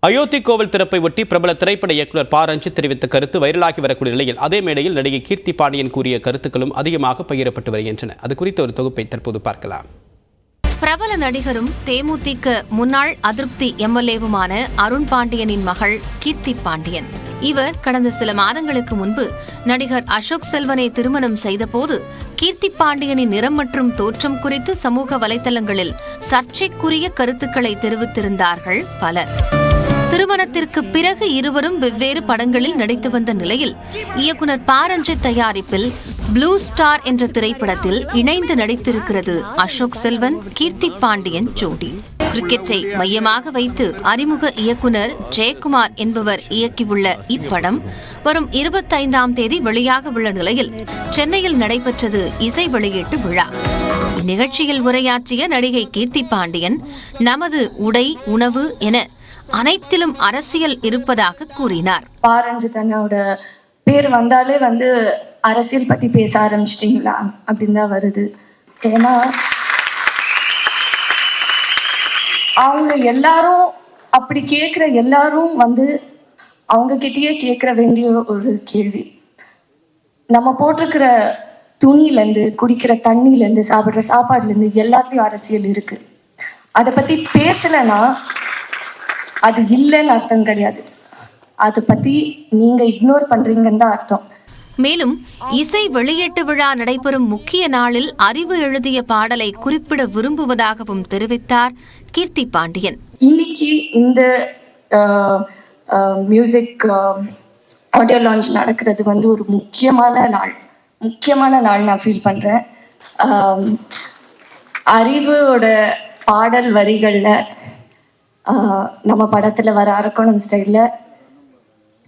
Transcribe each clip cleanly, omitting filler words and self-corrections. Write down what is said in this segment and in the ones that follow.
அயோத்தி கோவில் திறப்பை ஒட்டி பிரபல திரைப்பட இயக்குனர் ப. ரஞ்சித் தெரிவித்த கருத்து வைரலாகி வரக்கூடிய நிலையில் அதே மேடையில் நடிகை கீர்த்தி பாண்டியன் கூறிய கருத்துக்களும் அதிகமாக பகிரப்பட்டு வருகின்றன. அது குறித்த ஒரு தொகுப்பை தற்போது பார்க்கலாம். பிரபல நடிகரும் தேமுதிக முன்னாள் அதிருப்தி எம்எல்ஏவுமான அருண் பாண்டியனின் மகள் கீர்த்தி பாண்டியன். இவர் கடந்த சில மாதங்களுக்கு முன்பு நடிகர் அசோக் செல்வனை திருமணம் செய்தபோது கீர்த்தி பாண்டியனின் நிறம் மற்றும் தோற்றம் குறித்து சமூக வலைதளங்களில் சர்ச்சைக்குரிய கருத்துக்களை தெரிவித்திருந்தார்கள் பலர். திருமணத்திற்கு பிறகு இருவரும் வெவ்வேறு படங்களில் நடித்து வந்த நிலையில் இயக்குனர் ப. ரஞ்சித் தயாரிப்பில் ப்ளூ ஸ்டார் என்ற திரைப்படத்தில் இணைந்து நடித்திருக்கிறது அசோக் செல்வன் கீர்த்தி பாண்டியன் ஜோடி. கிரிக்கெட்டை மையமாக வைத்து அறிமுக இயக்குனர் ஜெயக்குமார் என்பவர் இயக்கியுள்ள இப்படம் வரும் 25ஆம் தேதி வெளியாக உள்ள நிலையில் சென்னையில் நடைபெற்றது இசை வெளியீட்டு விழா. நிகழ்ச்சியில் உரையாற்றிய நடிகை கீர்த்தி பாண்டியன், நமது உடை, உணவு என அனைத்திலும் அரசியல் இருப்பதாக கூறினார். ப. ரஞ்சித் அண்ணாவோட பேர் வந்தாலே அரசியல் பத்தி பேச ஆரம்பிச்சிட்டீங்களா அப்படின்னு தான் வருது. ஏன்னா அவங்க எல்லாரும் அப்படி கேட்குற எல்லாரும் அவங்க கிட்டயே கேட்கற வேண்டிய ஒரு கேள்வி, நம்ம போட்டிருக்கிற துணியிலேருந்து, குடிக்கிற தண்ணியிலேருந்து, சாப்பிட்ற சாப்பாடுலேருந்து எல்லாத்துலேயும் அரசியல் இருக்கு. அதை பத்தி பேசலைன்னா அது இல்லைன்னு அர்த்தம் கிடையாது. அதை பத்தி நீங்க இக்னோர் பண்றீங்கன்னு தான் அர்த்தம். மேலும் இசை வெளியீட்டு விழா நடைபெறும் முக்கிய நாளில் அறிவு எழுதிய பாடலை குறிப்பிட விரும்புவதாகவும் தெரிவித்தார் கீர்த்தி பாண்டியன். இன்னைக்கு இந்த மியூசிக் ஆடியோ லான்ச் நடக்கிறது ஒரு முக்கியமான நாள் நான் ஃபீல் பண்றேன். அறிவோட பாடல் வரிகள்ல நம்ம படத்துல வர அரக்கோணம் ஸ்டைல்ல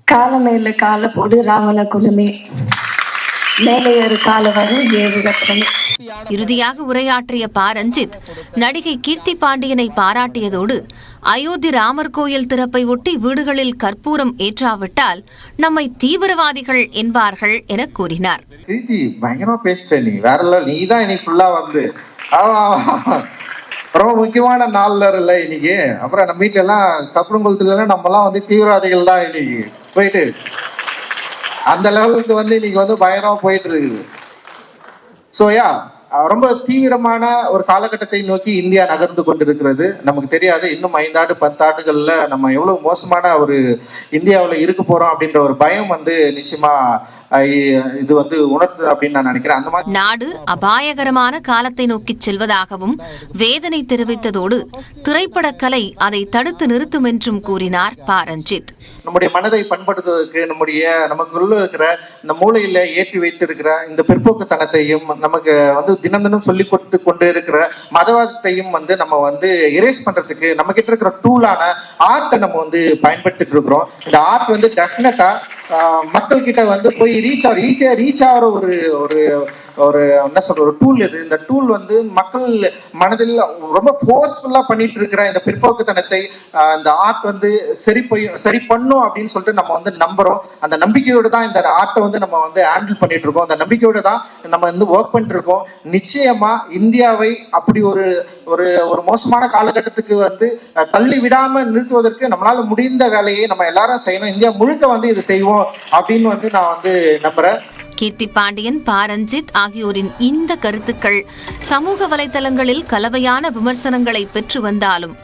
காலமேல கால போடு ராவண குலமே மேலே ஒரு கால வரும் ஏவுகத்திரமே. இறுதியாக உரையாற்றிய ப. ரஞ்சித் நடிகை கீர்த்தி பாண்டியனை பாராட்டியதோடு அயோத்தி ராமர் கோயில் திறப்பை ஒட்டி வீடுகளில் கற்பூரம் ஏற்றாவிட்டால் நம்மை தீவிரவாதிகள் என்பார்கள் என கூறினார். கீர்த்தி பயங்கரமா பேசிட்ட, நீ வேற நீ தான் இன்னைக்கு ஃபுல்லா ரொம்ப முக்கியமான நாள்ல இல்ல இன்னைக்கு. அப்புறம் நம்ம வீட்டுல எல்லாம் கப்பரம் குளத்துல நம்ம எல்லாம் தீவிரவாதிகள் தான் இன்னைக்கு போயிட்டு அந்த லெவலுக்கு இன்னைக்கு பயங்கரமா போயிட்டு இருக்குது. சோயா ரொம்ப தீவிரமான ஒரு காலகட்டத்தை நோக்கி இந்தியா நகர்ந்து கொண்டிருக்கிறது. நமக்கு தெரியாது இன்னும் 5 ஆண்டு 10 ஆண்டுகள்ல நம்ம எவ்வளவு மோசமான ஒரு இந்தியாவில் இருக்க போறோம் அப்படின்ற ஒரு பயம் நிச்சயமா இது உணர்த்து அப்படின்னு நான் நினைக்கிறேன். அந்த மாதிரி நாடு அபாயகரமான காலத்தை நோக்கி செல்வதாகவும் வேதனை தெரிவித்ததோடு திரைப்பட கலை அதை தடுத்து நிறுத்தும் என்றும் கூறினார் ப. ரஞ்சித். நம்முடைய மனதை பண்படுத்துவதற்கு நமக்குள்ள இருக்கிற இந்த மூளையில ஏற்றி வைத்திருக்கிற இந்த பிற்போக்குத்தனத்தையும் நமக்கு தினம் தினம் சொல்லி கொடுத்து கொண்டு இருக்கிற மதவாதத்தையும் நம்ம எரேஸ் பண்றதுக்கு நம்ம கிட்ட இருக்கிற டூலான ஆர்ட்டை நம்ம பயன்படுத்திட்டு இருக்கிறோம். இந்த ஆர்ட் டெஃபினட்டா மக்கள் கிட்ட போய் ஈஸியா ரீச் ஆகிற ஒரு என்ன சொல்ற ஒரு டூல் இது. இந்த டூல் மக்கள் மனதில் ரொம்ப ஃபோர்ஸ்ஃபுல்லா பண்ணிட்டு இருக்கிற இந்த பிற்போக்குத்தனத்தை இந்த ஆர்ட் சரி பண்ணும் அப்படின்னு சொல்லிட்டு நம்ம நம்புறோம். அந்த நம்பிக்கையோடு தான் இந்த ஆர்ட்டை நம்ம ஹேண்டில் பண்ணிட்டு இருக்கோம். அந்த நம்பிக்கையோடு தான் நம்ம ஒர்க் பண்ணிட்டு இருக்கோம். நிச்சயமா இந்தியாவை அப்படி ஒரு மோசமான காலகட்டத்துக்கு தள்ளி விடாம நிறுத்துவதற்கு நம்மளால முடிந்த வேலையை நம்ம எல்லாரும் செய்யணும். இந்தியா முழுக்க இது செய்வோம் அப்படின்னு நான் நம்புறேன். கீர்த்தி பாண்டியன், ப. ரஞ்சித் ஆகியோரின் இந்த கருத்துக்கள் சமூக வலைதளங்களில் கலவையான விமர்சனங்களை பெற்று வந்தாலும்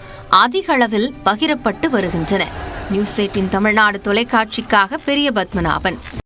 அதிக அளவில் பகிரப்பட்டு வருகின்றன. நியூஸ் 18 தமிழ்நாடு தொலைக்காட்சிக்காக பெரிய பத்மநாபன்.